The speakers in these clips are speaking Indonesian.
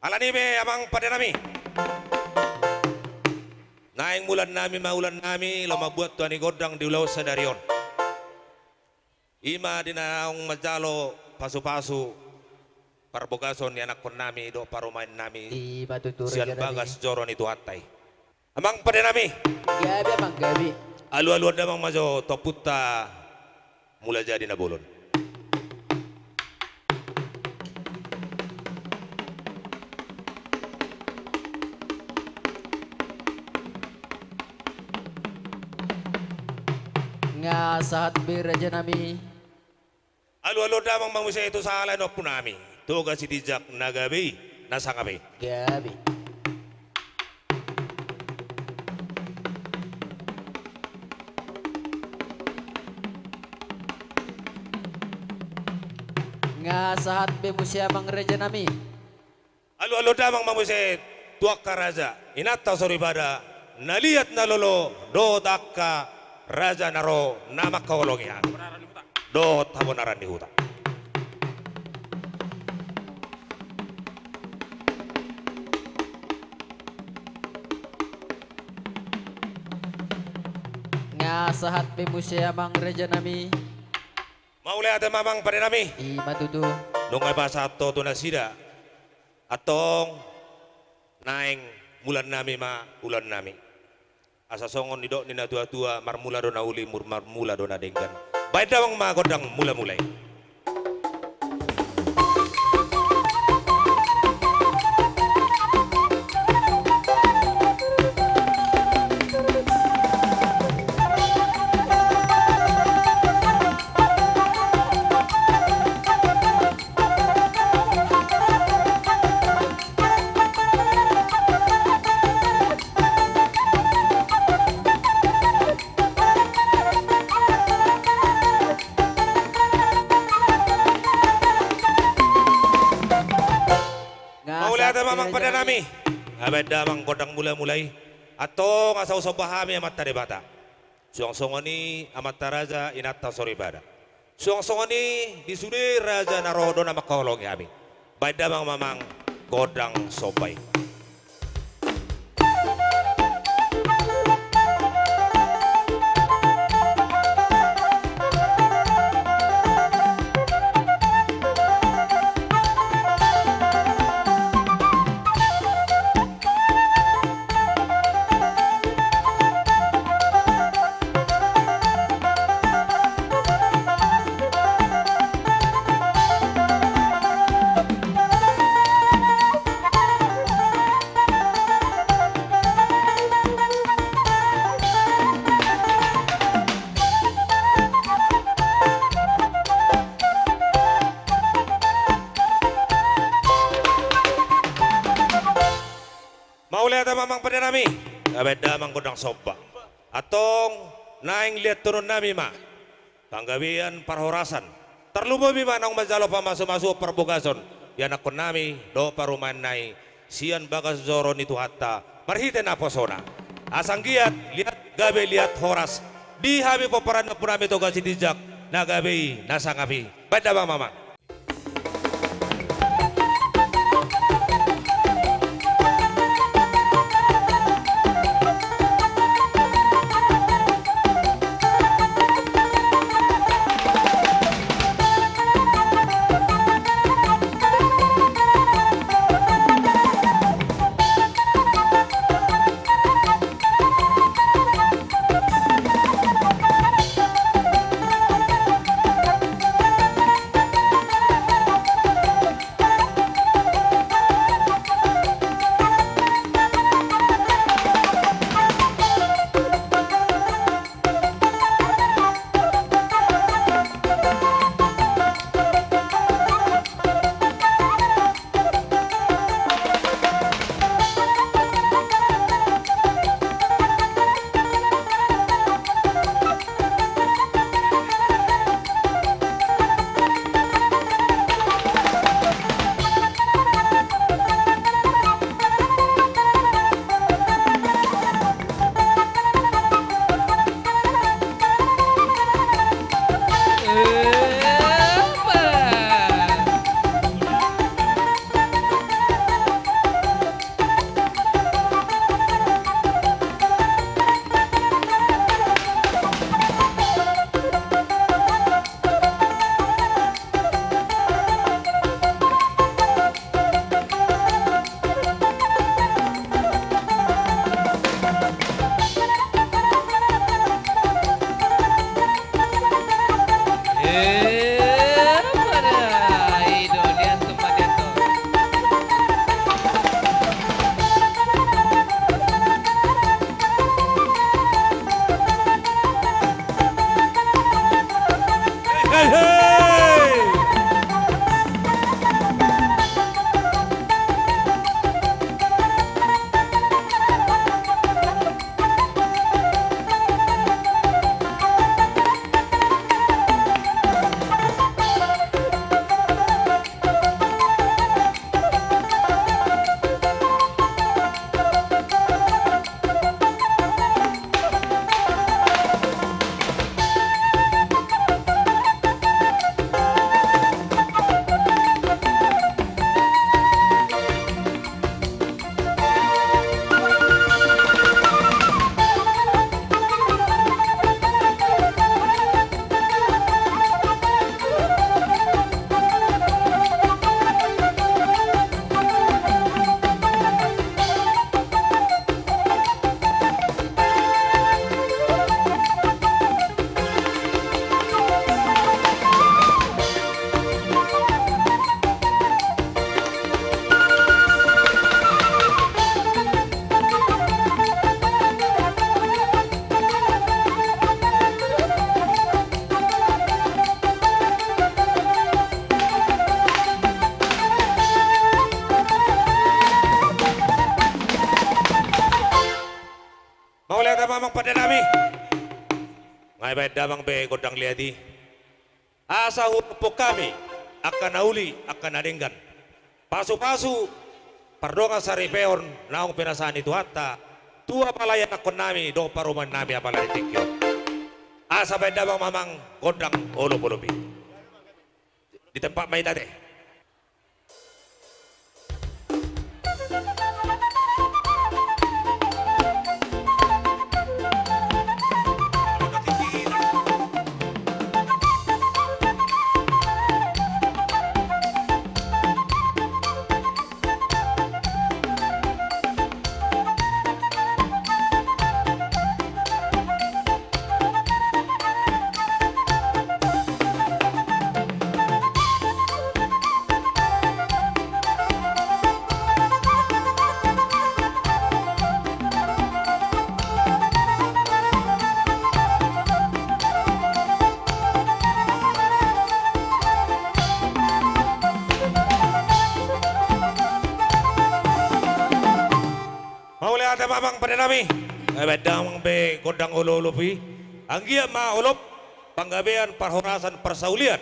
Alanibe amang pada nami. Naing mulan nami maulan nami lamabuat tuan godang di ulau sadarion. Ima dinaong majalo pasu-pasu parbogason ni anak pon nami do parumain nami. Di matuturo Sian ka bagas joron itu hatai. Amang pada nami. Gabi amang gabi. Alu-alu damang majo toputa mula jadi nabulon. Nga sahat biraja nami. Alu-alu damang mamusa itu salah no punami. Toga si dijak nagabi nasangabi. Gabi. Nga sahat bemusya mang reja nami. Alu-alu damang mamusa tuak karaja. Inata soribada naliat nalolo do takka raja naro nama kawalongian. Do tabonaran di hutan. Nga sahat bemusya mang reja nami. Maulay ate mamang pada nami. I matutu. Nung ay pasato to nasida. Atong naing mulan nami ma ulan nami. Asa songon ni do ni na tua-tua marmula do na uli marmula do na denggan. Baik dawang magodang mula-mulay. Maulay ate mamang pada nami. Abad damang godang mula-mulay. Atong asaw sobahami amat bata. Suang-songoni amat taraja inata soribada. Suang-songoni disudi raja narodo na makahulong yami. Baik damang mamang godang sobay. Maulay ate mamang pada nami. Abad damang godang soba. Atong naing lihat turun nami ma. Panggawian parhorasan. Terlubo bima nang majalo pa masu-masu perbogason. Yan ako nami do paruman nai. Sian bagas zoron itu hatta. Marhite na posona. Asang giat lihat gabi lihat horas. Di habi paparan na punami toga si dijak. Na gabi nasangabi. Baik damang mamang. mamang pada nami. Ngay bayad damang be godang liadi. Asa hupo kami akan nauli akan nadinggan. Pasu-pasu pardonga sa ripeon naong pinasaan itu hatta tua palayan akon nami do paruman nami apala ditikyo. Asa bayad damang mamang godang ulup-ulupi. Di tempat may dati. Mauli ate mamang pada nami. Bedang be godang ulu-ulupi. Anggia ma ulup panggabean parhorasan persaulian.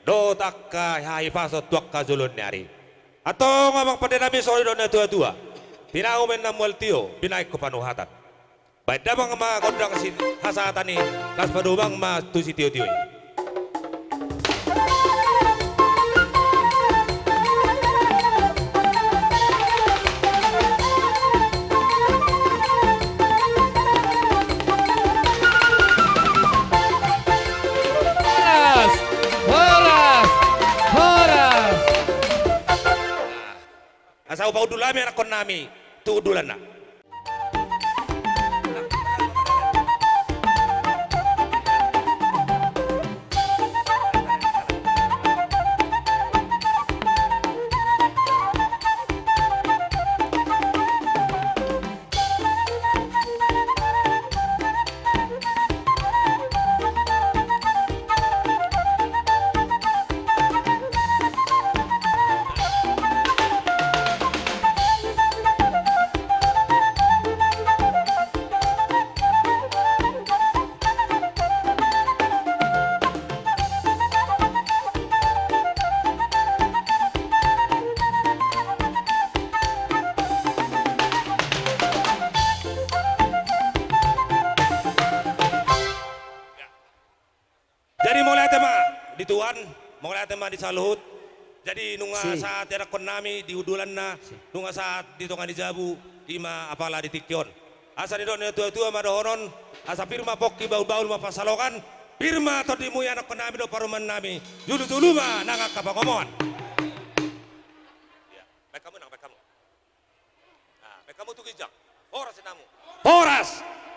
Do takka haifasot tuak kazulun nyari. Atau ngomong pada nami sori do tua-tua. Pinaumen na multio binaik ko panuhatan. Bedang ma godang si hasatani kas padumang ma tu si tio-tio. Asa upa udulami anak kon nami tu udulan na. Jadi mulai tema di tuan, mulai tema di saluhut. Jadi nunga saat era kon nami di udulan na, nunga saat di tongan di jabu, ima apala di tikyon. Asa di don tua-tua madohonon, asa firma pokki baul-baul mapasalokan, firma to di muya anak kon nami do paruman nami, julu-julu ma nangak kapangomongan. Ya, baik kamu nang baik kamu. Nah, baik kamu tuh kijang. Horas namu. Horas,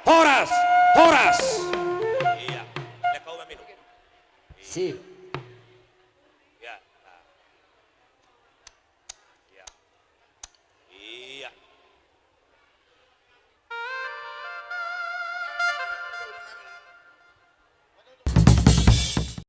horas, horas. Iya, baik kau minum. Si.